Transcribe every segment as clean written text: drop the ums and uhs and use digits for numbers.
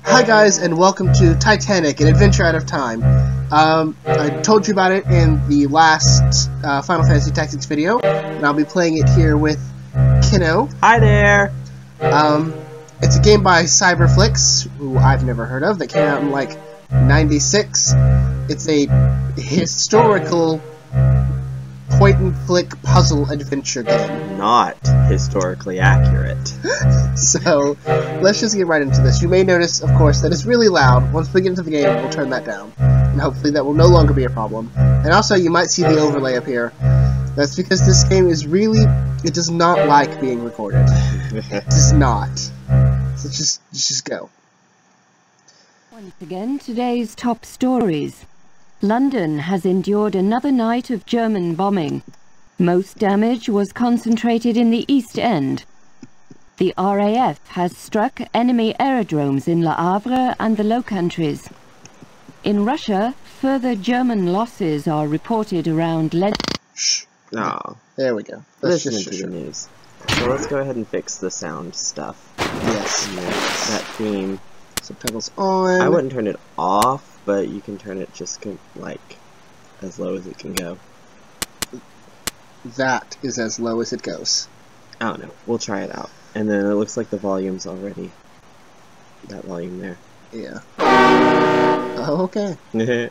Hi guys, and welcome to Titanic, an adventure out of time. I told you about it in the last Final Fantasy Tactics video, and I'll be playing it here with Keno. Hi there! It's a game by CyberFlix, who I've never heard of. That came out in like '96. It's a historical point-and-click puzzle adventure game. Not historically accurate. So, let's just get right into this. You may notice, of course, that it's really loud. Once we get into the game, we'll turn that down. And hopefully that will no longer be a problem. And also, you might see the overlay up here. That's because this game is really... It does not like being recorded. It does not. So just go. Once again, today's top stories. London has endured another night of German bombing. Most damage was concentrated in the East End. The RAF has struck enemy aerodromes in Le Havre and the Low Countries. In Russia, further German losses are reported around Shh. Oh, There we go. listen to the news. So let's go ahead and fix the sound stuff. Yes. That theme. Subtitles on. I wouldn't turn it off, but you can turn it just like as low as it can go. That is as low as it goes. I don't know. We'll try it out. And then it looks like the volume's already that volume there. Yeah. Oh, okay.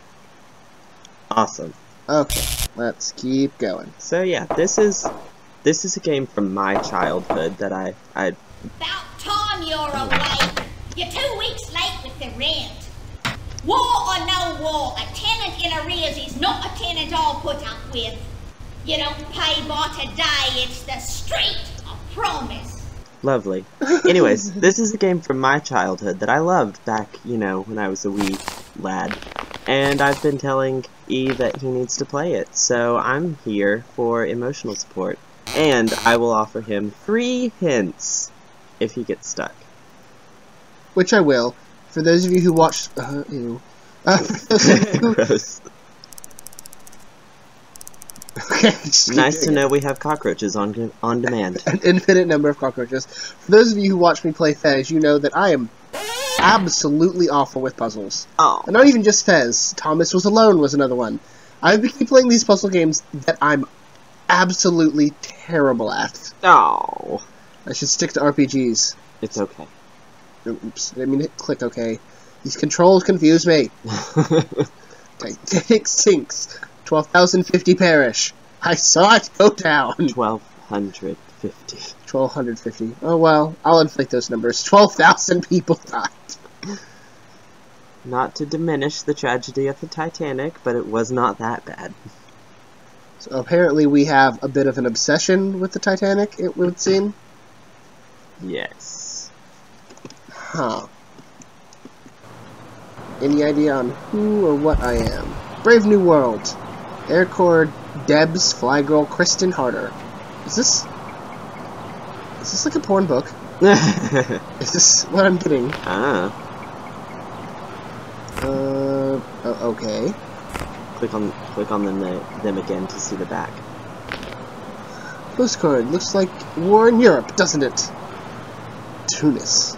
Awesome. Okay. Let's keep going. So yeah, this is a game from my childhood that I About time you're awake. You're 2 weeks late with the rent. War or no war, a tenant in arrears is not a tenant I'll put up with. You don't pay by today, it's the street, I promise. Lovely. Anyways, this is a game from my childhood that I loved back, you know, when I was a wee lad. And I've been telling E that he needs to play it, so I'm here for emotional support. And I will offer him 3 hints if he gets stuck. Which I will. For those of you who watched... ew. For those of you who... Gross. Okay, just keep Nice to doing know we have cockroaches on demand. An infinite number of cockroaches. For those of you who watch me play Fez, you know that I am absolutely awful with puzzles. Oh. And not even just Fez. Thomas Was Alone was another one. I keep playing these puzzle games that I'm absolutely terrible at. Oh. I should stick to RPGs. It's okay. Oops, I didn't mean to click OK. These controls confuse me. Titanic sinks. 12,050 perish. I saw it go down. 1,250. 1,250. Oh well, I'll inflate those numbers. 12,000 people died. Not to diminish the tragedy of the Titanic, but it was not that bad. So apparently we have a bit of an obsession with the Titanic, it would seem. Yes. Huh. Any idea on who or what I am? Brave New World. Air Corps Debs, Fly Girl, Kristen Harder. Is this like a porn book? Is this what I'm getting? Ah. Okay. Click on them again to see the back. Postcard. Looks like war in Europe, doesn't it? Tunis.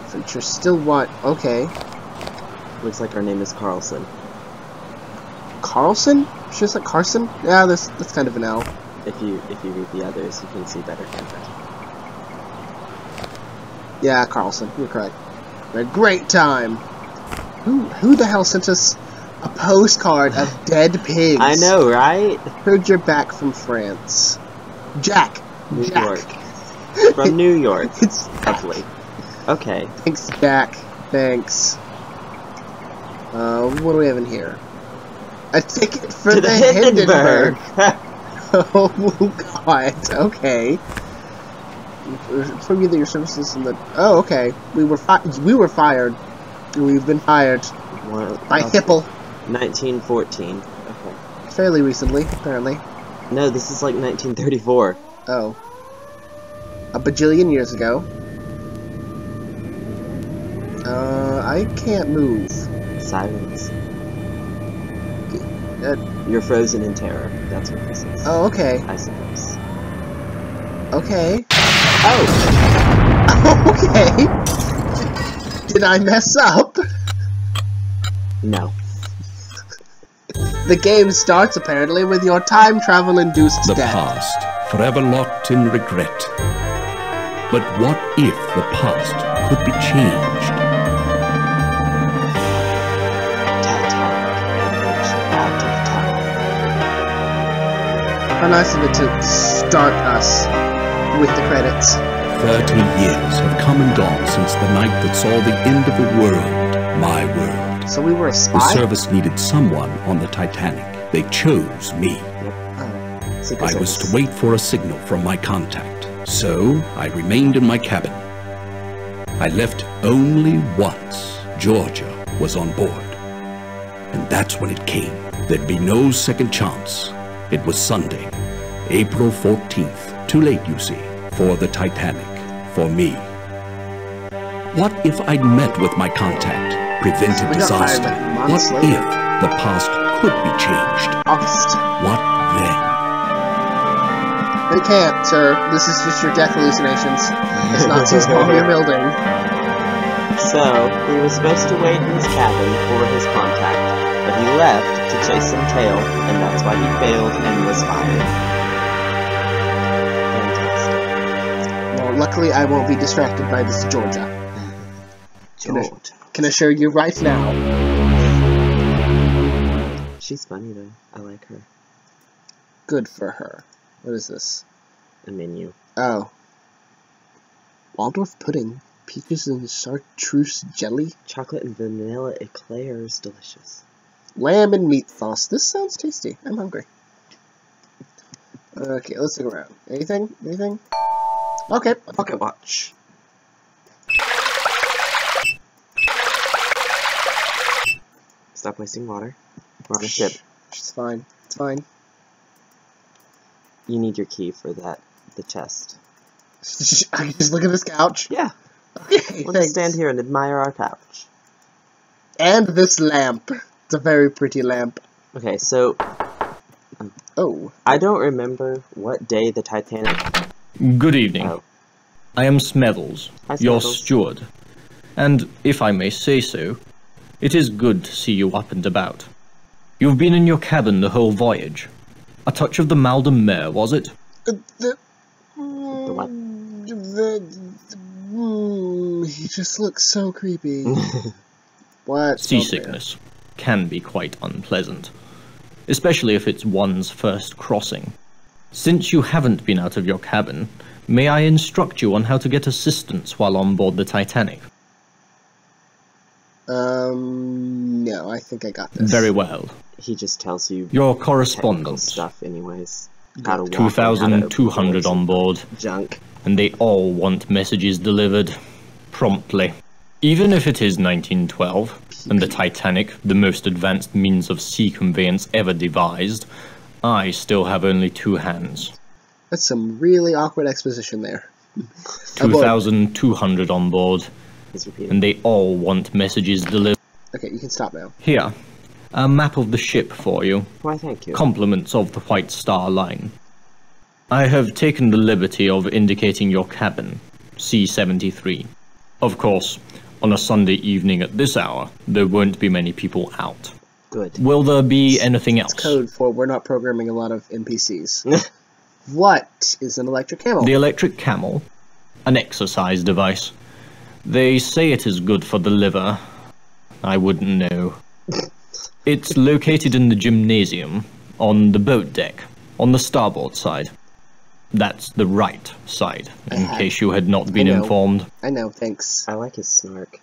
French still want. Okay. Looks like our name is Carlson. Carlson? Should have said Carson? Yeah, that's kind of an L. If you read the others, you can see better handwriting. Yeah, Carlson. You're correct. A great time. Who the hell sent us a postcard of dead pigs? I know, right? Heard you're back from France. Jack. New Jack. York. From New York. It's Lovely. Okay. Thanks, Jack. Thanks. What do we have in here? A ticket for To the Hindenburg. Oh God. Okay. Inform you that your services in the. Oh, okay. We were fired. We've been fired by Hipple. 1914. Okay. Fairly recently, apparently. No, this is like 1934. Oh. A bajillion years ago. I can't move. Silence. You're frozen in terror. That's what this is. Oh, okay. I suppose. Okay. Oh! Okay. Did I mess up? No. The game starts apparently with your time travel induced The death. past, forever locked in regret. But what if the past could be changed? How nice of it to start us with the credits. 30 years have come and gone since the night that saw the end of the world, my world. So we were a The spy? service needed someone on the Titanic. They chose me. I was to wait for a signal from my contact, so I remained in my cabin. I left only once Georgia was on board. And that's when it came. There'd be no second chance. It was Sunday, April 14th. Too late, you see, for the Titanic, for me. What if I'd met with my contact, prevented We got fired, disaster? like, What months if later. the past could be changed? August. What then? It can't, sir. This is just your death hallucinations. It's Nazis bomb your building. So, he was supposed to wait in his cabin for his contact, but he left to chase some tail, and that's why he failed and was fired. Fantastic. Well, luckily I won't be distracted by this Georgia. George. Can assure you right now. She's funny though. I like her. Good for her. What is this? A menu. Oh. Waldorf pudding. Peaches and chartreuse jelly. Chocolate and vanilla eclairs. Delicious. Lamb and meat sauce. This sounds tasty. I'm hungry. Okay, let's look around. Anything? Anything? Okay. Pocket watch. Stop wasting water. We're on a ship. It's fine. It's fine. You need your key for that. The chest. I can just look at this couch. Yeah. Okay, We'll thanks. just stand here and admire our couch. And this lamp. It's a very pretty lamp. Okay, so Oh. I don't remember what day the Titanic. Good evening. Oh. I am Smethles, Hi, your Smethles. steward. And, if I may say so, it is good to see you up and about. You've been in your cabin the whole voyage. A touch of the mal de mer, was it? The what? He just looks so creepy. What? Seasickness can be quite unpleasant, especially if it's one's first crossing. Since you haven't been out of your cabin, may I instruct you on how to get assistance while on board the Titanic? No, I think I got this. Very well. He just tells you Your technical correspondence. stuff anyways. How to walk and how to 2,200 open on board, junk. and they all want messages delivered promptly. Even if it is 1912, and the Titanic, the most advanced means of sea conveyance ever devised, I still have only 2 hands. That's some really awkward exposition there. 2,200 on board, He's repeating. and they all want messages delivered. Okay, you can stop now. Here, a map of the ship for you. Why, thank you. Compliments of the White Star Line. I have taken the liberty of indicating your cabin, C-73. Of course, on a Sunday evening at this hour, there won't be many people out. Good. Will there be anything else? It's code for we're not programming a lot of NPCs. What is an electric camel? The electric camel, an exercise device. They say it is good for the liver. I wouldn't know. It's located in the gymnasium, on the boat deck, on the starboard side. That's the right side, in case you had not been I know. informed. I know, thanks. I like his snark.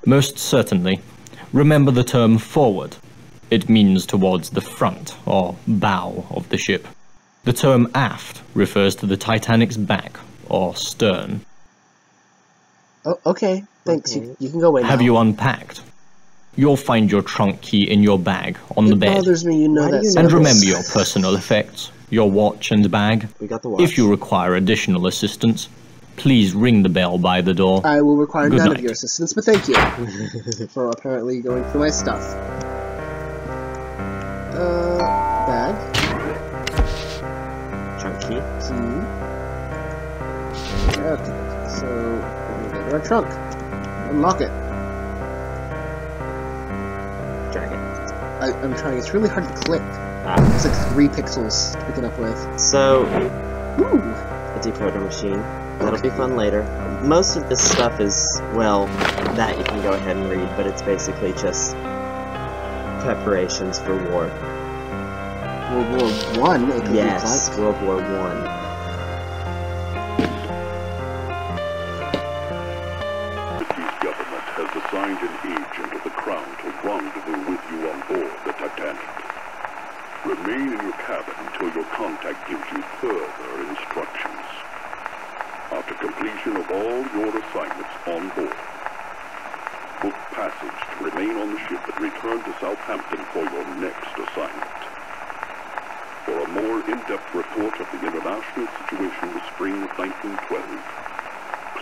Most certainly. Remember the term forward. It means towards the front, or bow, of the ship. The term aft refers to the Titanic's back, or stern. Oh, okay, thanks. Okay. You can go away now. Have you unpacked? You'll find your trunk key in your bag, on the It bed. bothers me, you know Why do that. you know And this? remember your personal effects, your watch and bag. We got the watch. If you require additional assistance, please ring the bell by the door. I will require Good none of night. your assistance, but thank you for apparently going through my stuff. Bag. Trunk key. Key. Okay, so we're gonna go to our trunk. Unlock it. Drag it. I'm trying. It's really hard to click. It's like 3 pixels to pick it up with. So, Ooh. a decoder machine. That'll be fun later. Most of this stuff is, well, that you can go ahead and read, but it's basically just preparations for war. World War One. Yes, World War One. Government has assigned an agent of the Crown to rendezvous with you on board the Titanic. Remain in your cabin until your contact gives you further instructions. After completion of all your assignments on board, book passage to remain on the ship and return to Southampton for your next assignment. For a more in-depth report of the international situation in the spring of 1912,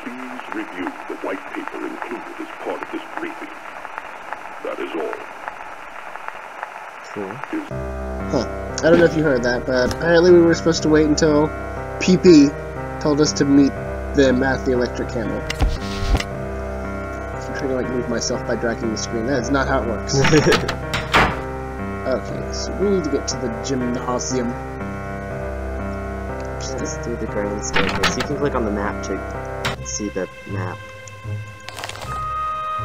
please review the white paper included as part of this briefing. That is all. Cool. Huh. I don't know if you heard that, but apparently we were supposed to wait until PP told us to meet them at the electric camel. I'm trying to like move myself by dragging the screen. That is not how it works. Okay, so we need to get to the gymnasium. Just through the grand staircase. You can click on the map to see the map.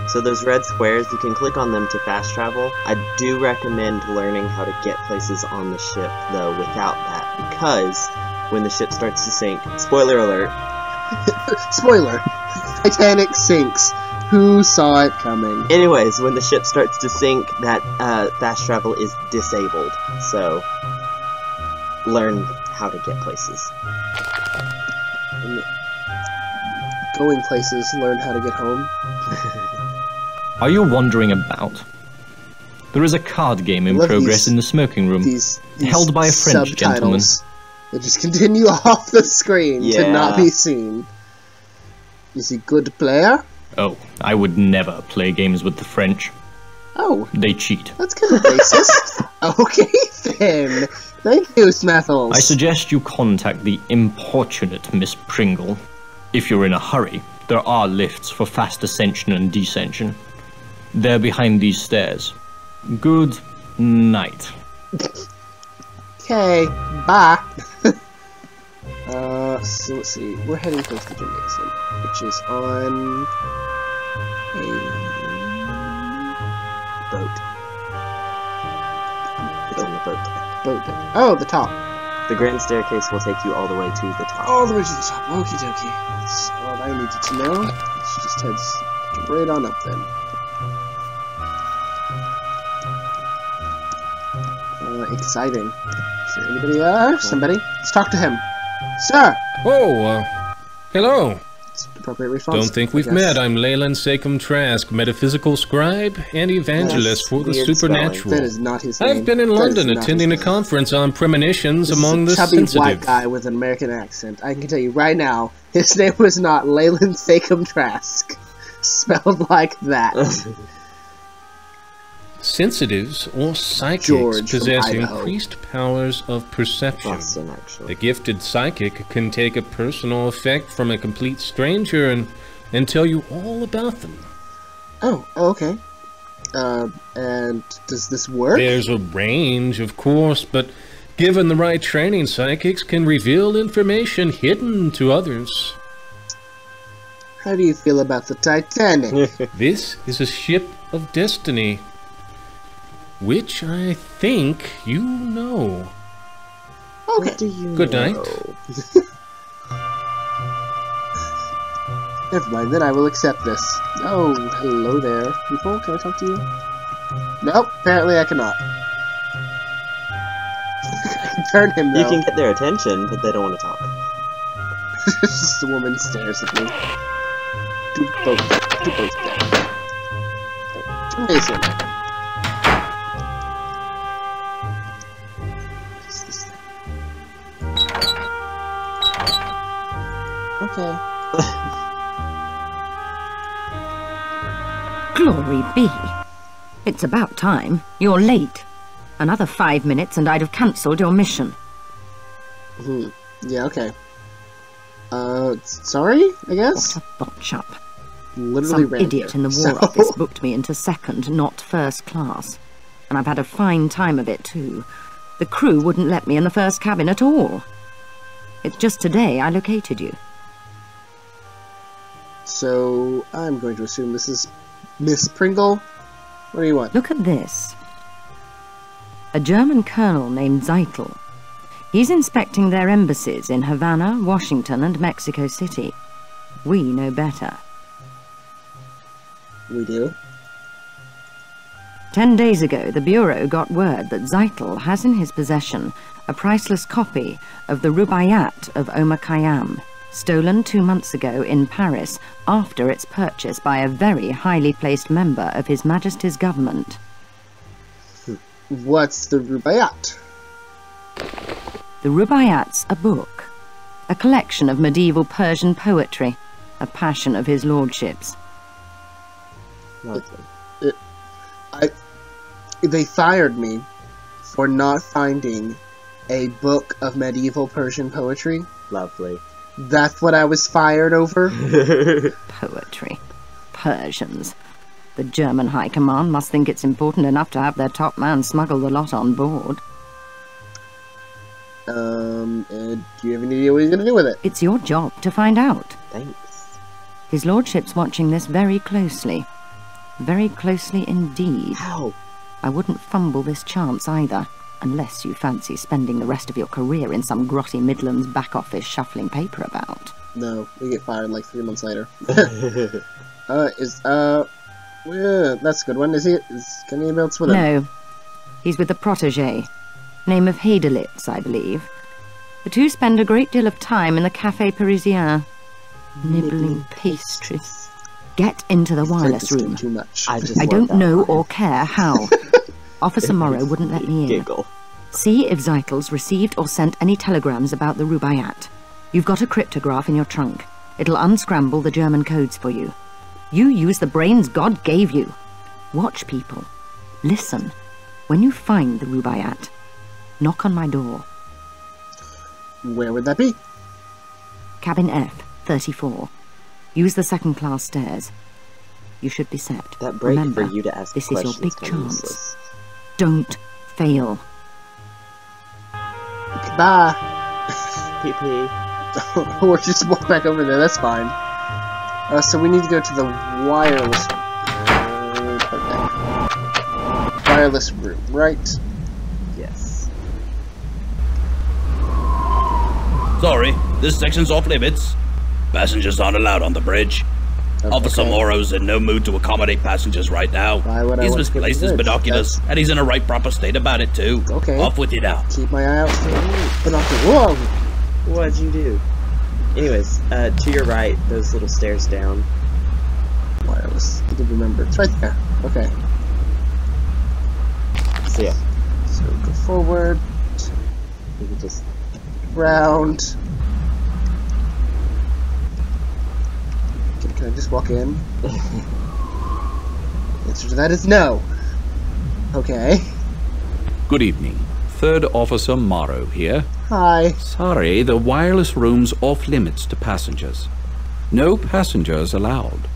So those red squares, you can click on them to fast travel. I do recommend learning how to get places on the ship, though, without that, because when the ship starts to sink, spoiler alert. Spoiler! Titanic sinks. Who saw it coming? Anyways, when the ship starts to sink, that fast travel is disabled. So, learn how to get places. Going places, learn how to get home. Are you wandering about? There is a card game in progress in the smoking room, these held by a French gentleman. They just continue off the screen to not be seen. Is he good player? Oh, I would never play games with the French. Oh. They cheat. That's kind of racist. Okay then. Thank you, Smethles. I suggest you contact the importunate Miss Pringle. If you're in a hurry, there are lifts for fast ascension and descension. They're behind these stairs. Good night. Okay, bye. So let's see. We're heading towards the gymnasium, which is on a boat. It's on the boat deck. Boat deck. Oh, the top. The grand staircase will take you all the way to the top. All the way to the top. Okie dokie. That's all I needed to know. Let's just head straight on up then. Exciting. Is there anybody there? Somebody? Let's talk to him. Sir! Oh, hello. It's appropriate response. Don't think we've met. I'm Leyland Sekum Trask, metaphysical scribe and evangelist for the supernatural. That is not his name. I've been in London attending a conference on premonitions among the chubby sensitive. white guy with an American accent. I can tell you right now, his name was not Leyland Sekum Trask. Spelled like that. Sensitives or psychics George possess increased powers of perception. Boston, actually. A gifted psychic can take a personal effect from a complete stranger and tell you all about them. Oh, okay. And does this work? There's a range, of course, but given the right training, psychics can reveal information hidden to others. How do you feel about the Titanic? This is a ship of destiny, which I think you know. Okay. What do you Good know? night. Never mind, then I will accept this. Oh, hello there, people. Can I talk to you? Nope, apparently I cannot. I can turn him, though. You can get their attention, but they don't want to talk. Just the woman stares at me. Do both there. Gymnasium. What's this thing? Okay. Glory be. It's about time. You're late. Another 5 minutes and I'd have cancelled your mission. Yeah, okay. Sorry, I guess? What a botch up. literally Some ran idiot here, in the War Office booked me into second, not first class. And I've had a fine time of it, too. The crew wouldn't let me in the first cabin at all. It's just today I located you. So, I'm going to assume this is Miss Pringle. What do you want? Look at this. A German colonel named Zeitel. He's inspecting their embassies in Havana, Washington, and Mexico City. We know better. We do. 10 days ago, the Bureau got word that Zeitel has in his possession a priceless copy of the Rubaiyat of Omar Khayyam, stolen 2 months ago in Paris after its purchase by a very highly placed member of His Majesty's government. What's the Rubaiyat? The Rubaiyat's a book, a collection of medieval Persian poetry, a passion of his lordship's. They fired me for not finding a book of medieval Persian poetry. Lovely. That's what I was fired over? Poetry. Persians. The German High Command must think it's important enough to have their top man smuggle the lot on board. Do you have any idea what he's gonna do with it? It's your job to find out. Thanks. His lordship's watching this very closely. Very closely indeed. How? I wouldn't fumble this chance either, unless you fancy spending the rest of your career in some grotty Midlands back office shuffling paper about. No, we get fired like 3 months later. Yeah, that's a good one. Can he else with him? No. He's with a protégé. Name of Heidelitz, I believe. The two spend a great deal of time in the Café Parisien, nibbling pastries. Get into the wireless room. Too much. I don't know or care how. Officer Morrow wouldn't let me in. Giggle. See if Zeitel's received or sent any telegrams about the Rubaiyat. You've got a cryptograph in your trunk. It'll unscramble the German codes for you. You use the brains God gave you. Watch people. Listen. When you find the Rubaiyat, knock on my door. Where would that be? Cabin F, 34. Use the second-class stairs. You should be set. That break Remember, for you to ask this is your big questions chance. useless. Don't fail. Bye. PP. Or just walk back over there, that's fine. So we need to go to the wireless wireless room, right? Yes. Sorry, this section's off limits. Passengers aren't allowed on the bridge. Okay. Officer Morrow's in no mood to accommodate passengers right now. Why would I He's want to misplaced get his the bridge? binoculars, and he's in a right proper state about it too. Okay. Off with you now. Keep my eye out for the binoculars. Whoa! What'd you do? Anyways, to your right, those little stairs down. Wireless. I did remember. It's right there. Okay. So yeah, So go forward, you can just... round. Can I just walk in? The answer to that is no. Okay. Good evening. Third Officer Morrow here. Hi. Sorry, the wireless room's off limits to passengers. No passengers allowed.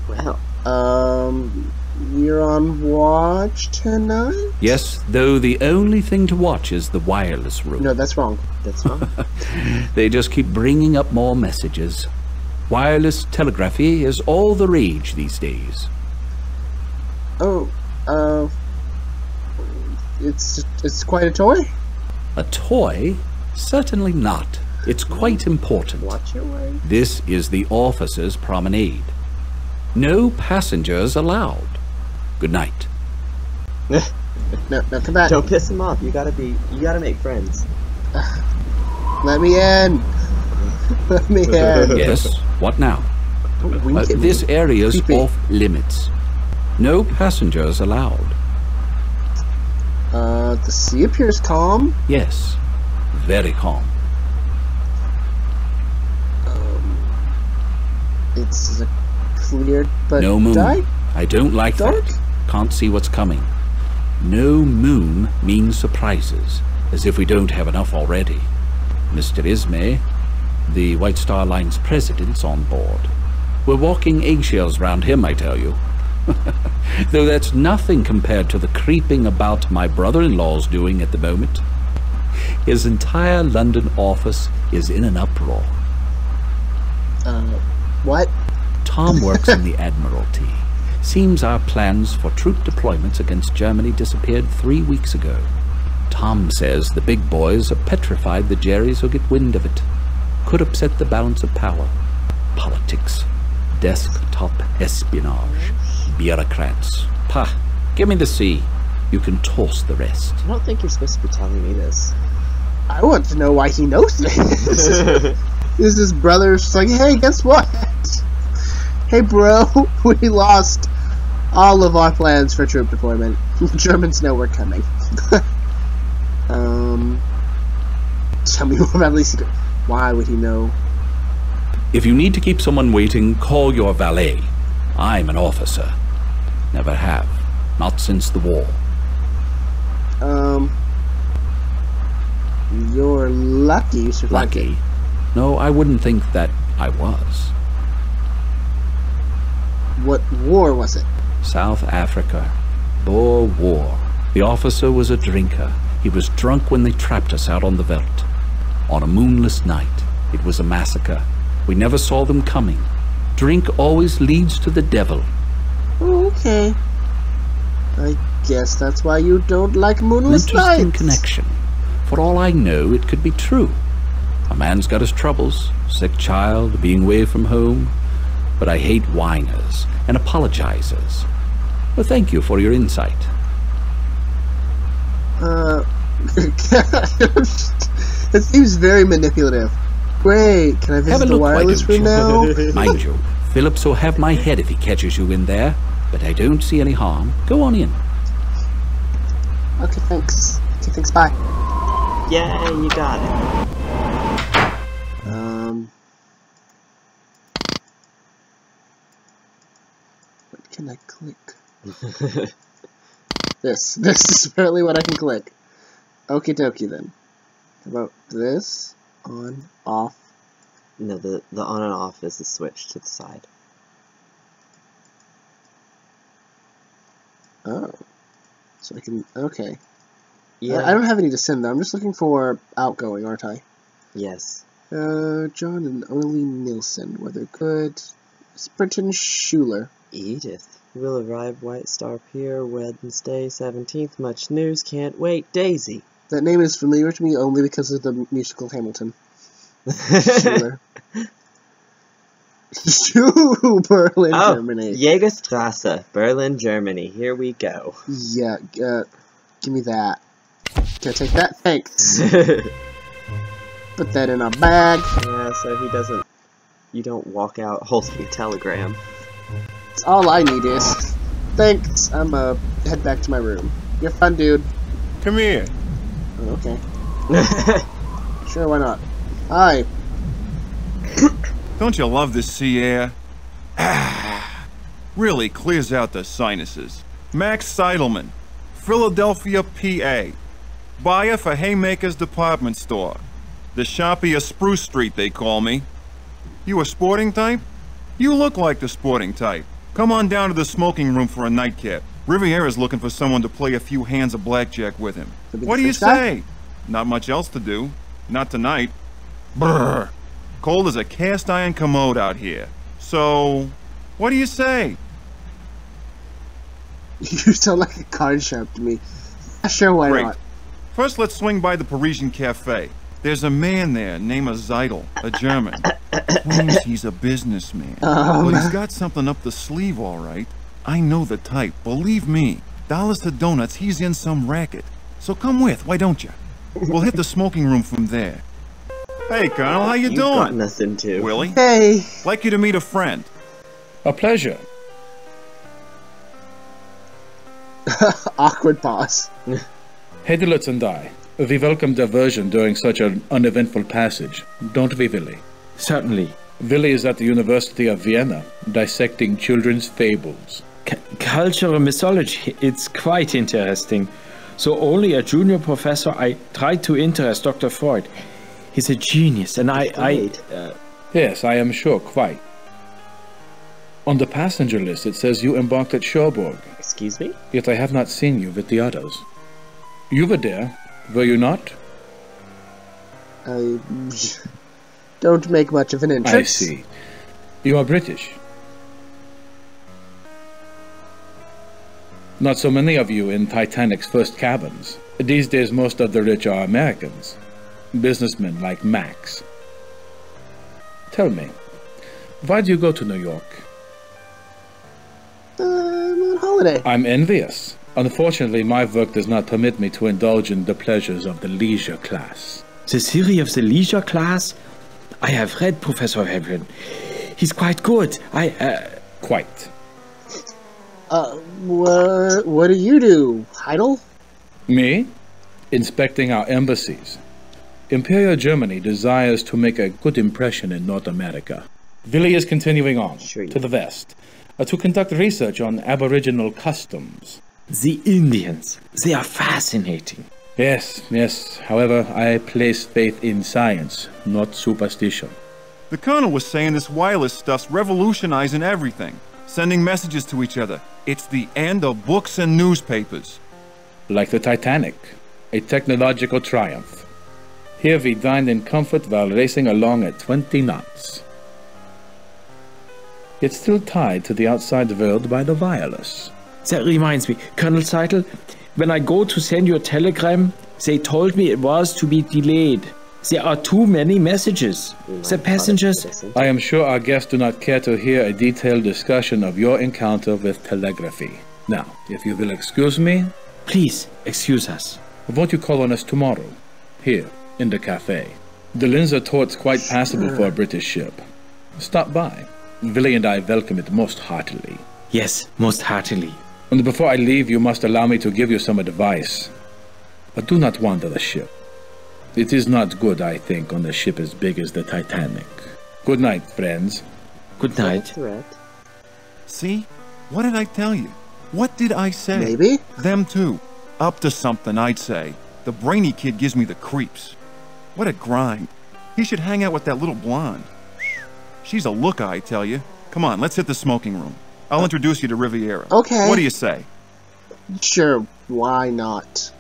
Well, You're on watch tonight? Yes, though the only thing to watch is the wireless room. No, that's wrong. that's fine. They just keep bringing up more messages. Wireless telegraphy is all the rage these days. Oh, it's quite a toy? A toy? Certainly not. It's quite important. Watch your way. This is the officers' promenade. No passengers allowed. Good night. No, come back. Don't piss him off. You gotta make friends. Let me in. Let me in. Yes, what now? Don't wink at me. This area's Creepy. off limits. No passengers allowed. The sea appears calm. Yes, very calm. It's clear, but No moon. dark. I don't like Dark? that. Can't see what's coming. No moon means surprises, as if we don't have enough already. Mr. Ismay, the White Star Line's president's on board. We're walking eggshells round him, I tell you. Though that's nothing compared to the creeping about my brother-in-law's doing at the moment. His entire London office is in an uproar. What? Tom works in the Admiralty. Seems our plans for troop deployments against Germany disappeared 3 weeks ago. Tom says the big boys are petrified the Jerrys will get wind of it. Could upset the balance of power. Politics. Desktop espionage. Bureaucrats. Pah, give me the C. You can toss the rest. I don't think you're supposed to be telling me this. I want to know why he knows this. Is his brother just like, hey, guess what? Hey, bro, we lost all of our plans for troop deployment. The Germans know we're coming. Tell me more about Lisa. Why would he know? If you need to keep someone waiting, call your valet. I'm an officer. Never have. Not since the war. You're lucky you survived. Lucky? No, I wouldn't think that I was. What war was it? South Africa. Boer War. The officer was a drinker. He was drunk when they trapped us out on the veldt. On a moonless night. It was a massacre. We never saw them coming. Drink always leads to the devil. Okay. I guess that's why you don't like moonless nights. Interesting connection. For all I know, it could be true. A man's got his troubles. Sick child, being away from home. But I hate whiners and apologizers. Well, thank you for your insight. It seems very manipulative. Great, can I visit the wireless room now? Mind you, Phillips will have my head if he catches you in there, but I don't see any harm. Go on in. Okay, thanks. Okay, thanks, bye. Yeah, you got it. What can I click? This is apparently what I can click. Okie dokie then. How about this? On, off. No, the on and off is the switch to the side. Oh. So I can, okay. Yeah. I don't have any to send though. I'm just looking for outgoing, aren't I? Yes. John and Ollie Nilsson. Whether good. Sprinton Schuler. Edith. Will arrive White Star Pier Wednesday 17th. Much news. Can't wait. Daisy. That name is familiar to me only because of the musical Hamilton. Schuler. Berlin, Germany. Jägerstrasse, Berlin, Germany. Here we go. Yeah, give me that. Can I take that? Thanks. Put that in our bag. Yeah, so he doesn't... You don't walk out holding a telegram. That's all I need is... Thanks. I'm head back to my room. You're fun, dude. Come here. Oh, okay. Sure, why not? Hi. Don't you love the sea air? Really clears out the sinuses. Max Seidelman, Philadelphia, PA. Buyer for Haymaker's department store. The shoppy of Spruce Street, they call me. You a sporting type? You look like the sporting type. Come on down to the smoking room for a nightcap. Riviera's looking for someone to play a few hands of blackjack with him. What do you say? Not much else to do. Not tonight. Brr. Cold as a cast iron commode out here. So, what do you say? You sound like a card sharp to me. Sure, why not? First, let's swing by the Parisian Cafe. There's a man there named Zeidel, a German. Claims he's a businessman. But he's got something up the sleeve, all right. I know the type, believe me. Dollars to donuts, he's in some racket. So come with, why don't you? We'll hit the smoking room from there. Hey, Colonel, how you doing? You've gotten us into. Willie? Hey. Like you to meet a friend. A pleasure. Awkward pause. Hedilitz and I, we welcome diversion during such an uneventful passage, don't we, Willie? Certainly. Willie is at the University of Vienna, dissecting children's fables. Cultural mythology, it's quite interesting. So only a junior professor, I tried to interest Dr. Freud. He's a genius, and Yes, I am sure, quite. On the passenger list, it says you embarked at Cherbourg. Excuse me? Yet I have not seen you with the others. You were there, were you not? I don't make much of an entrance. I see. You are British. Not so many of you in Titanic's first cabins. These days, most of the rich are Americans. Businessmen like Max. Tell me, why do you go to New York? I'm on holiday. I'm envious. Unfortunately, my work does not permit me to indulge in the pleasures of the leisure class. The theory of the leisure class? I have read Professor Hebron. He's quite good. Quite. What do you do? Idle? Me? Inspecting our embassies. Imperial Germany desires to make a good impression in North America. Willy is continuing on, to the west, to conduct research on aboriginal customs. The Indians, they are fascinating. Yes. However, I place faith in science, not superstition. The Colonel was saying this wireless stuff's revolutionizing everything. Sending messages to each other. It's the end of books and newspapers. Like the Titanic, a technological triumph. Here we dined in comfort while racing along at 20 knots. It's still tied to the outside world by the wireless. That reminds me, Colonel Seitel, when I go to send you a telegram, they told me it was to be delayed. There are too many messages. The passengers... I am sure our guests do not care to hear a detailed discussion of your encounter with telegraphy. Now, if you will excuse me... Please, excuse us. Won't you call on us tomorrow? Here, in the cafe. The Linzer Tort's quite passable for a British ship. Stop by. Willy and I welcome it most heartily. Yes, most heartily. And before I leave, you must allow me to give you some advice. But do not wander the ship. It is not good, I think, on a ship as big as the Titanic. Good night, friends. Good night. See? What did I tell you? What did I say? Maybe? Them too. Up to something, I'd say. The brainy kid gives me the creeps. What a grind. He should hang out with that little blonde. She's a looker, I tell you. Come on, let's hit the smoking room. I'll introduce you to Riviera. Okay. What do you say? Sure, why not?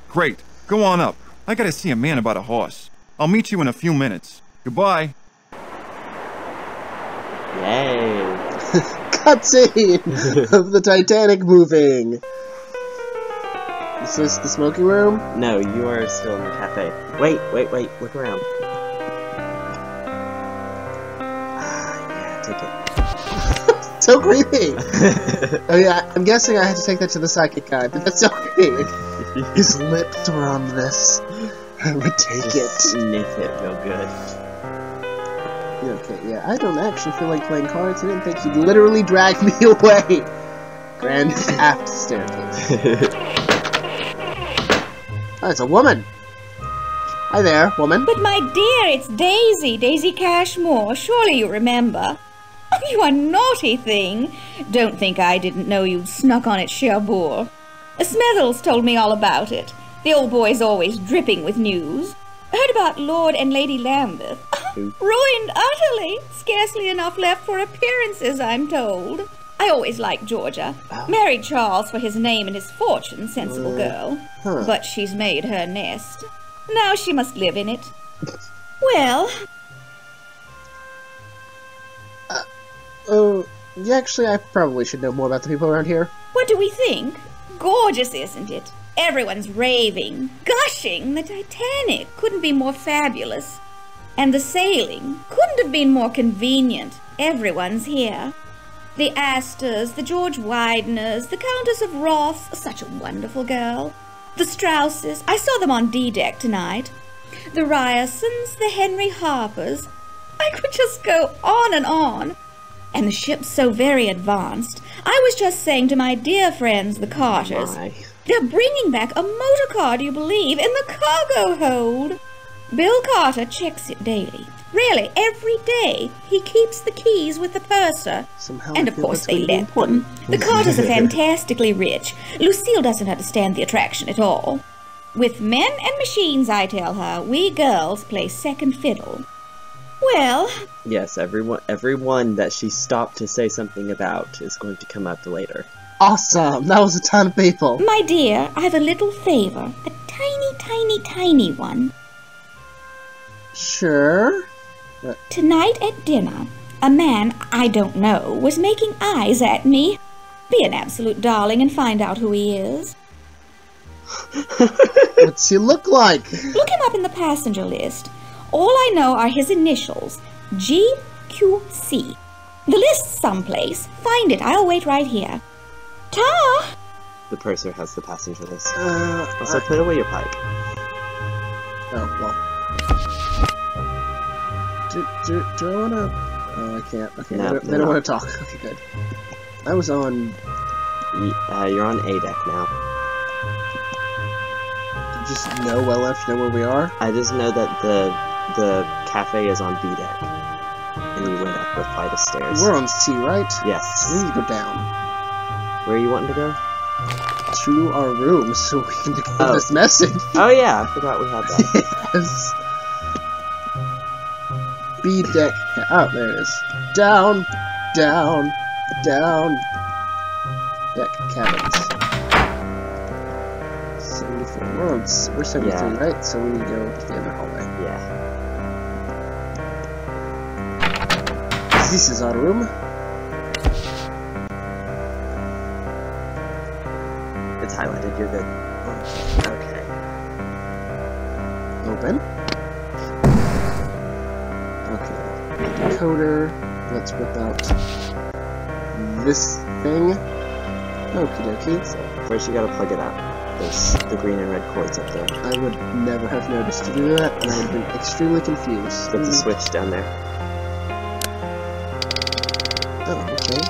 Great. Go on up. I gotta see a man about a horse. I'll meet you in a few minutes. Goodbye. Yay. Cutscene of the Titanic moving. Is this the smoking room? No, you are still in the cafe. Wait. Look around. Yeah, take it. So creepy. Oh yeah, I'm guessing I had to take that to the psychic guy, but that's so creepy. His lips were on this. I would take it. Sniff it real good. Okay, yeah, I don't actually feel like playing cards. I didn't think he'd literally drag me away. Grand aft staircase. Oh, it's a woman. Hi there, woman. But my dear, it's Daisy. Daisy Cashmore. Surely you remember. Oh, you are naughty thing. Don't think I didn't know you'd snuck on at Cherbourg. Smethels told me all about it. The old boy's always dripping with news. Heard about Lord and Lady Lambeth. Ruined utterly. Scarcely enough left for appearances, I'm told. I always liked Georgia. Married Charles for his name and his fortune, sensible girl. But she's made her nest. Now she must live in it. Well... yeah, actually, I probably should know more about the people around here. What do we think? Gorgeous, isn't it? Everyone's raving, gushing. The Titanic couldn't be more fabulous. And the sailing couldn't have been more convenient. Everyone's here. The Astors, the George Wideners, the Countess of Ross, such a wonderful girl. The Strausses, I saw them on D-deck tonight. The Ryersons, the Henry Harpers. I could just go on and on. And the ship's so very advanced. I was just saying to my dear friends, the Carters, they're bringing back a motor car, do you believe, in the cargo hold. Bill Carter checks it daily. Really, every day. He keeps the keys with the purser. Somehow and of course they let them. The Carters are fantastically rich. Lucille doesn't understand the attraction at all. With men and machines, I tell her, we girls play second fiddle. Well... Yes, everyone that she stopped to say something about is going to come up later. Awesome! That was a ton of people. My dear, I have a little favor. A tiny, tiny, tiny one. Sure. Tonight at dinner, a man I don't know was making eyes at me. Be an absolute darling and find out who he is. What's he look like? Look him up in the passenger list. All I know are his initials, GQC. The list's someplace. Find it. I'll wait right here. Ta! The purser has the passenger list. Also, put away your pipe. Oh, well. Do I want to... Oh, I can't. Okay, no, they don't want to talk. Okay, good. I was on... You're on A deck now. Do you just know well enough to know where we are? I just know that the cafe is on B deck. And you went up a flight of stairs. We're on C, right? Yes. We need to go down. Where are you wanting to go? To our rooms so we can get this message. Oh yeah, I forgot we had that. Yes. B deck. Oh, there it is. Down, down, down. Deck cabins. 74. We're 73, yeah. right? So we need to go to the other hallway. Yeah. This is our room. It's highlighted, you're good. Okay. Open. Okay. Decoder. Let's whip out this thing. Okie dokie. So, first you gotta plug it up. There's the green and red cords up there. I would never have noticed to do that, and I would have been extremely confused. Get the switch down there. Oh, okay.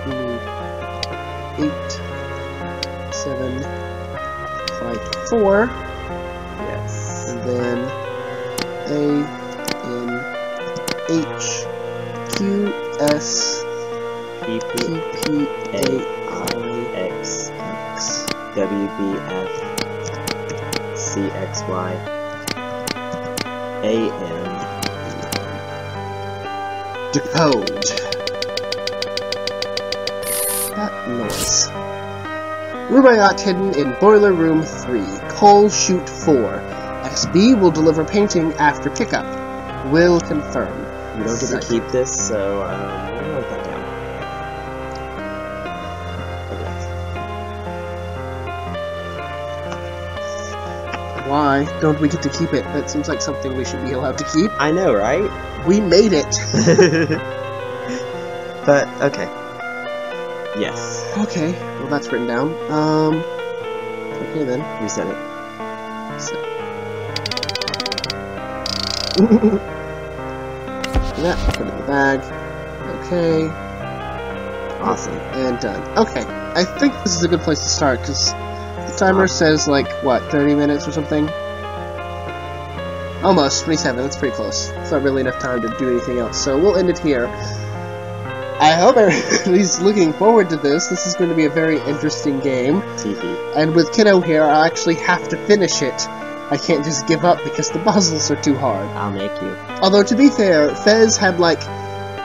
We need 8, 7, 5, 4. Yes. And then A, N, H, Q, S, P, P, A, I, X, W, B, F, C, X, Y, A, N. Decode. That noise. Rubaiyat hidden in Boiler Room 3. Coal Chute 4. SB will deliver painting after pickup. Will confirm. You don't get to keep this, so I'm gonna write that down. Okay. Why don't we get to keep it? That seems like something we should be allowed to keep. I know, right? We made it! But, okay. Yes. Okay, well that's written down. Okay then. Reset it. Set. That, put it in the bag. Okay. Awesome. And done. Okay, I think this is a good place to start, because the timer says, like, what, 30 minutes or something? Almost, 27, that's pretty close. It's not really enough time to do anything else, so we'll end it here. I hope everybody's looking forward to this. This is going to be a very interesting game. And with Keno here, I'll actually have to finish it. I can't just give up because the puzzles are too hard. I'll make you. Although, to be fair, Fez had, like,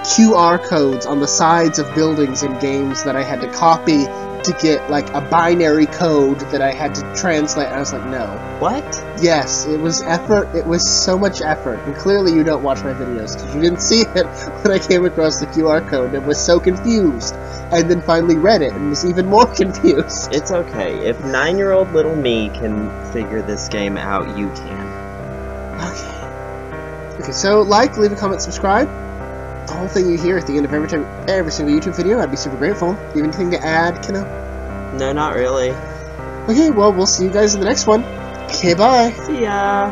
QR codes on the sides of buildings in games that I had to copy to get, like, a binary code that I had to translate, and I was like, no. What? Yes, it was effort. It was so much effort. And clearly you don't watch my videos, because you didn't see it when I came across the QR code and was so confused. And then finally read it and was even more confused. It's okay. If 9-year-old little me can figure this game out, you can. Okay, so like, leave a comment, subscribe. The whole thing you hear at the end of every single YouTube video, I'd be super grateful. Do you have anything to add, Keno? No, not really. Okay, well, we'll see you guys in the next one. Okay, bye. See ya.